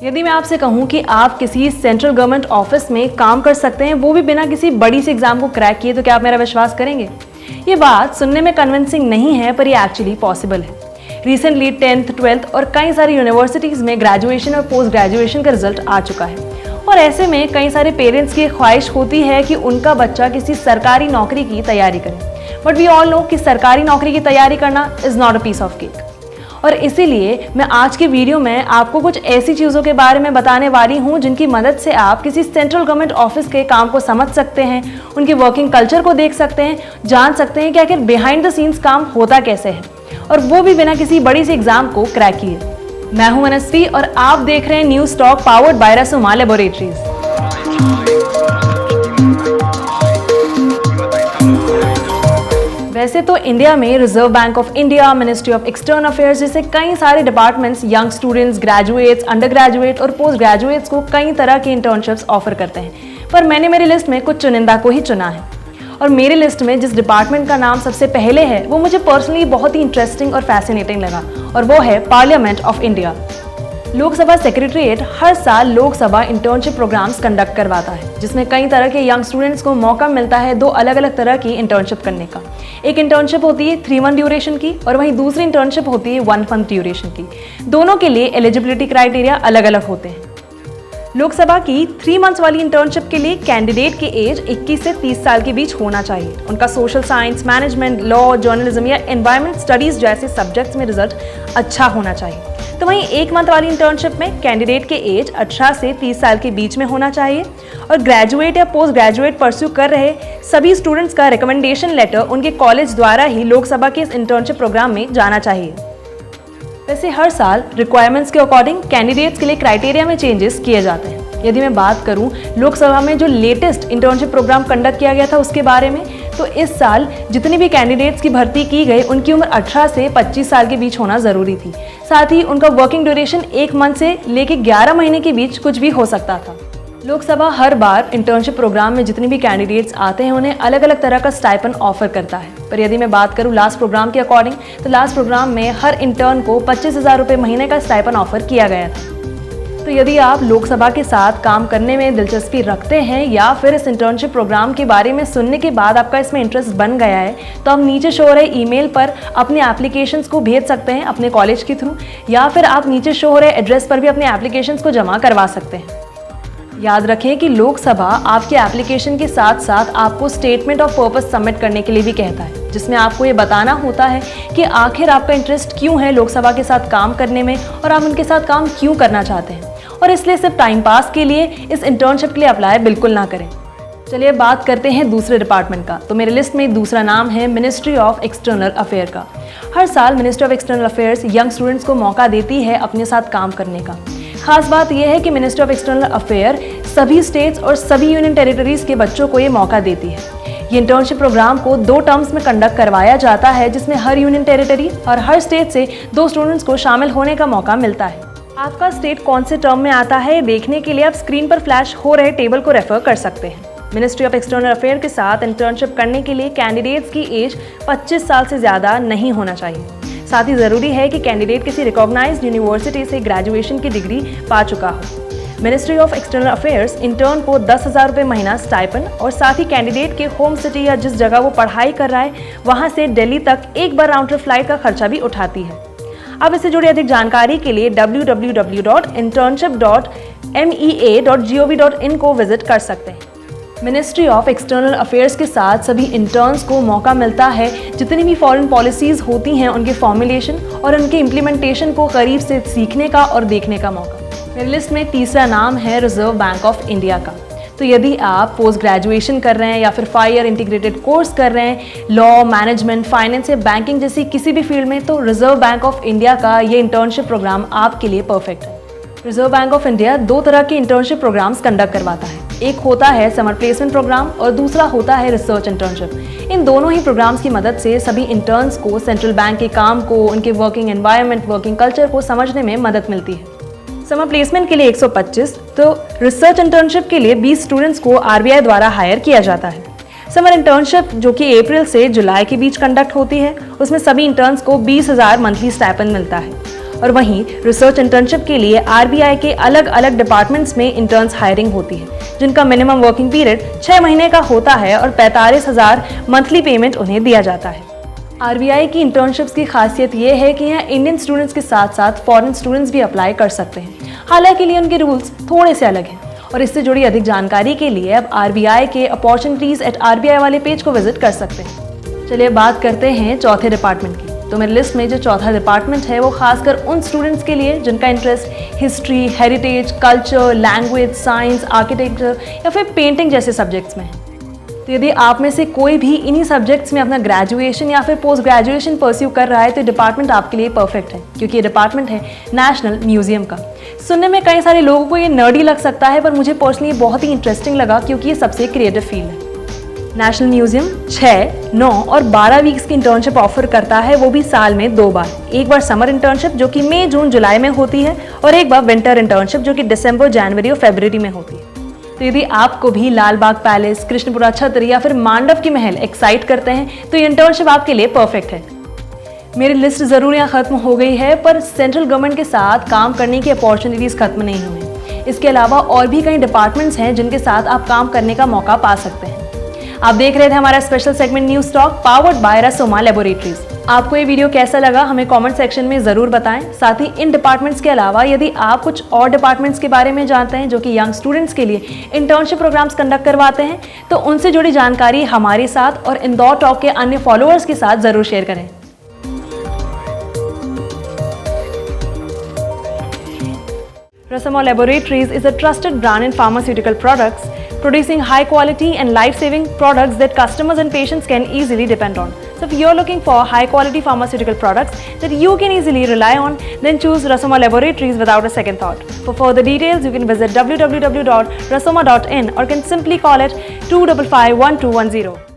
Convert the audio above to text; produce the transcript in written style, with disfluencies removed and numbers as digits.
यदि मैं आपसे कहूं कि आप किसी सेंट्रल गवर्नमेंट ऑफिस में काम कर सकते हैं, वो भी बिना किसी बड़ी सी एग्जाम को क्रैक किए, तो क्या आप मेरा विश्वास करेंगे? ये बात सुनने में कन्विंसिंग नहीं है, पर ये एक्चुअली पॉसिबल है। रिसेंटली 10th, 12th और कई सारी यूनिवर्सिटीज़ में ग्रेजुएशन और पोस्ट ग्रेजुएशन का रिजल्ट आ चुका है, और ऐसे में कई सारे पेरेंट्स की ख्वाहिश होती है कि उनका बच्चा किसी सरकारी नौकरी की तैयारी करे। बट वी ऑल नो कि सरकारी नौकरी की तैयारी करना is not a piece of cake. और इसीलिए मैं आज के वीडियो में आपको कुछ ऐसी चीज़ों के बारे में बताने वाली हूँ जिनकी मदद से आप किसी सेंट्रल गवर्नमेंट ऑफिस के काम को समझ सकते हैं, उनके वर्किंग कल्चर को देख सकते हैं, जान सकते हैं कि आखिर बिहाइंड द सीन्स काम होता कैसे है, और वो भी बिना किसी बड़ी सी एग्जाम को क्रैक किए। मैं हूं मनस्वी और आप देख रहे हैं news talk powered by Rasoma laboratories. वैसे तो इंडिया में reserve bank of India, ministry of external affairs जैसे कई सारे departments young students, graduates, under graduate और पोस्ट ग्रेजुएट्स को कई तरह की इंटर्नशिप्स ऑफर करते हैं, पर मैंने मेरी लिस्ट में कुछ चुनिंदा को ही चुना है। और मेरी लिस्ट में जिस डिपार्टमेंट का नाम सबसे पहले है वो मुझे पर्सनली बहुत ही इंटरेस्टिंग और फैसिनेटिंग लगा, और वो है parliament of India. Lok Sabha secretariat हर साल लोकसभा इंटर्नशिप प्रोग्राम्स कंडक्ट करवाता है, जिसमें कई तरह के यंग स्टूडेंट्स को मौका मिलता है दो अलग अलग तरह की इंटर्नशिप करने का। एक इंटर्नशिप होती है 3 मंथ ड्यूरेशन की, और वहीं दूसरी इंटर्नशिप होती है 1 मंथ ड्यूरेशन की। दोनों के लिए एलिजिबिलिटी क्राइटेरिया अलग अलग होते हैं। लोकसभा की 3 मंथ्स वाली इंटर्नशिप के लिए कैंडिडेट की एज 21 से 30 साल के बीच होना चाहिए। उनका social science, management, law, journalism या एनवायरमेंट स्टडीज जैसे सब्जेक्ट्स में रिजल्ट अच्छा होना चाहिए। तो वहीं 1 मंथ वाली इंटर्नशिप में कैंडिडेट के एज 18 से 30 साल के बीच में होना चाहिए, और ग्रेजुएट या पोस्ट ग्रेजुएट परस्यू कर रहे सभी स्टूडेंट्स का रिकमेंडेशन लेटर उनके कॉलेज द्वारा ही लोकसभा के इस इंटर्नशिप प्रोग्राम में जाना चाहिए। वैसे हर साल रिक्वायरमेंट्स के अकॉर्डिंग कैंडिडेट्स के लिए क्राइटेरिया में चेंजेस किए जाते हैं। यदि मैं बात करूं लोकसभा में जो लेटेस्ट इंटर्नशिप प्रोग्राम कंडक्ट किया गया था उसके बारे में, तो इस साल जितनी भी कैंडिडेट्स की भर्ती की गई उनकी उम्र 18 से 25 साल के बीच होना ज़रूरी थी। साथ ही उनका वर्किंग ड्यूरेशन 1 मंथ से लेकर 11 महीने के बीच कुछ भी हो सकता था। लोकसभा हर बार इंटर्नशिप प्रोग्राम में जितने भी कैंडिडेट्स आते हैं उन्हें अलग अलग तरह का स्टाइपेंड ऑफर करता है, पर यदि मैं बात करूं लास्ट प्रोग्राम के अकॉर्डिंग, तो लास्ट प्रोग्राम में हर इंटर्न को 25,000 रुपये महीने का स्टाइपेंड ऑफर किया गया था। तो यदि आप लोकसभा के साथ काम करने में दिलचस्पी रखते हैं या फिर इस इंटर्नशिप प्रोग्राम के बारे में सुनने के बाद आपका इसमें इंटरेस्ट बन गया है, तो आप नीचे शो हो रहे ईमेल पर अपने एप्लीकेशंस को भेज सकते हैं अपने कॉलेज के थ्रू, या फिर आप नीचे शो हो रहे एड्रेस पर भी अपने एप्लीकेशंस को जमा करवा सकते हैं। याद रखें कि लोकसभा आपके एप्लीकेशन के साथ साथ आपको स्टेटमेंट ऑफ पर्पस सबमिट करने के लिए भी कहता है, जिसमें आपको ये बताना होता है कि आखिर आपका इंटरेस्ट क्यों है लोकसभा के साथ काम करने में, और आप उनके साथ काम क्यों करना चाहते हैं, और इसलिए सिर्फ टाइम पास के लिए इस इंटर्नशिप के लिए अप्लाई बिल्कुल ना करें। चलिए बात करते हैं दूसरे डिपार्टमेंट का। तो मेरे लिस्ट में दूसरा नाम है मिनिस्ट्री ऑफ एक्सटर्नल अफेयर का। हर साल ministry of external affairs young students को मौका देती है अपने साथ काम करने का। खास बात यह है कि मिनिस्ट्री ऑफ एक्सटर्नल अफेयर सभी स्टेट्स और सभी यूनियन टेरिटरीज के बच्चों को ये मौका देती है। ये इंटर्नशिप प्रोग्राम को 2 टर्म्स में कंडक्ट करवाया जाता है, जिसमें हर यूनियन टेरिटरी और हर स्टेट से 2 स्टूडेंट्स को शामिल होने का मौका मिलता है। आपका स्टेट कौन से टर्म में आता है देखने के लिए आप स्क्रीन पर फ्लैश हो रहे टेबल को रेफर कर सकते हैं। मिनिस्ट्री ऑफ एक्सटर्नल अफेयर के साथ इंटर्नशिप करने के लिए कैंडिडेट्स की एज 25 साल से ज़्यादा नहीं होना चाहिए। साथ ही ज़रूरी है कि कैंडिडेट किसी रिकॉग्नाइज्ड यूनिवर्सिटी से ग्रेजुएशन की डिग्री पा चुका हो। Ministry of external affairs intern को 10,000 रुपये महीना स्टाइपेंड, और साथ ही कैंडिडेट के होम सिटी या जिस जगह वो पढ़ाई कर रहा है वहाँ से दिल्ली तक एक बार राउंड ट्रिप फ्लाइट का खर्चा भी उठाती है। अब इससे जुड़ी अधिक जानकारी के लिए www.internship.mea.gov.in को विजिट कर सकते हैं। मिनिस्ट्री ऑफ एक्सटर्नल अफेयर्स के साथ सभी इंटर्न्स को मौका मिलता है जितनी भी फॉरेन पॉलिसीज़ होती हैं उनके फॉर्मुलेशन और उनके इम्प्लीमेंटेशन को करीब से सीखने का और देखने का मौका। मेरी लिस्ट में तीसरा नाम है रिजर्व बैंक ऑफ इंडिया का। तो यदि आप पोस्ट ग्रेजुएशन कर रहे हैं या फिर 5 ईयर इंटीग्रेटेड कोर्स कर रहे हैं लॉ, मैनेजमेंट, फाइनेंस या बैंकिंग जैसी किसी भी फील्ड में, तो रिजर्व बैंक ऑफ इंडिया का ये इंटर्नशिप प्रोग्राम आपके लिए परफेक्ट है। रिजर्व बैंक ऑफ इंडिया 2 तरह के इंटर्नशिप प्रोग्राम्स कंडक्ट करवाता है। एक होता है समर प्लेसमेंट प्रोग्राम और दूसरा होता है रिसर्च इंटर्नशिप। इन दोनों ही प्रोग्राम्स की मदद से सभी इंटर्न्स को सेंट्रल बैंक के काम को, उनके वर्किंग एनवायरनमेंट, वर्किंग कल्चर को समझने में मदद मिलती है। समर प्लेसमेंट के लिए 125, तो रिसर्च इंटर्नशिप के लिए 20 स्टूडेंट्स को आरबीआई द्वारा हायर किया जाता है। समर इंटर्नशिप जो कि अप्रैल से जुलाई के बीच कंडक्ट होती है, उसमें सभी इंटर्न्स को 20,000 मंथली स्टाइपेंड मिलता है। और वहीं रिसर्च इंटर्नशिप के लिए RBI के अलग अलग डिपार्टमेंट्स में इंटर्न्स हायरिंग होती है, जिनका मिनिमम वर्किंग पीरियड 6 महीने का होता है और 45,000 मंथली पेमेंट उन्हें दिया जाता है। RBI की इंटर्नशिप्स की खासियत ये है कि यहाँ इंडियन स्टूडेंट्स के साथ साथ फॉरेन स्टूडेंट्स भी अप्लाई कर सकते हैं। हालांकि लिए उनके रूल्स थोड़े से अलग हैं और इससे जुड़ी अधिक जानकारी के लिए अब RBI के अपॉर्चुनिटीज एट RBI वाले पेज को विजिट कर सकते हैं। चलिए बात करते हैं चौथे डिपार्टमेंट की। तो मेरी लिस्ट में जो चौथा डिपार्टमेंट है वो खासकर उन स्टूडेंट्स के लिए जिनका interest history, heritage, culture, language, science, architecture या फिर पेंटिंग जैसे सब्जेक्ट्स में है। तो यदि आप में से कोई भी इन्हीं सब्जेक्ट्स में अपना ग्रेजुएशन या फिर पोस्ट ग्रेजुएशन परस्यू कर रहा है तो डिपार्टमेंट आपके लिए परफेक्ट है, क्योंकि ये डिपार्टमेंट है नेशनल म्यूजियम का। सुनने में कई सारे लोगों को ये नर्डी लग सकता है, पर मुझे पर्सनली बहुत ही इंटरेस्टिंग लगा क्योंकि ये सबसे क्रिएटिव फील्ड है। नेशनल म्यूजियम 6, 9 और 12 वीक्स की इंटर्नशिप ऑफर करता है, वो भी साल में 2 बार। एक बार समर इंटर्नशिप जो कि मई, जून, जुलाई में होती है और एक बार विंटर इंटर्नशिप जो कि दिसंबर, जनवरी और फरवरी में होती है। तो यदि आपको भी लाल बाग पैलेस, कृष्णपुरा छत्र या फिर मांडव की महल एक्साइट करते हैं तो ये इंटर्नशिप आपके लिए परफेक्ट है। मेरी लिस्ट जरूर यहाँ खत्म हो गई है, पर सेंट्रल गवर्नमेंट के साथ काम करने की अपॉर्चुनिटीज खत्म नहीं हुई। इसके अलावा और भी कई डिपार्टमेंट्स हैं जिनके साथ आप काम करने का मौका पा सकते हैं। आप देख रहे थे हमारा special segment news talk powered by Rasoma laboratories. आपको ये वीडियो कैसा लगा हमें कमेंट सेक्शन में जरूर बताएं। साथ ही इन डिपार्टमेंट्स के अलावा यदि आप कुछ और डिपार्टमेंट्स के बारे में जानते हैं जो कि यंग स्टूडेंट्स के लिए इंटर्नशिप प्रोग्राम्स कंडक्ट करवाते हैं तो उनसे जुड़ी जानकारी हमारे साथ और इंदौर टॉक के अन्य फॉलोअर्स के साथ जरूर शेयर करें। Rasoma Laboratories is a trusted brand in pharmaceutical products, producing high quality and life-saving products that customers and patients can easily depend on. So if you're looking for high quality pharmaceutical products that you can easily rely on, then choose Rasoma Laboratories without a second thought. For further details, you can visit www.rasoma.in or can simply call it 255 1210.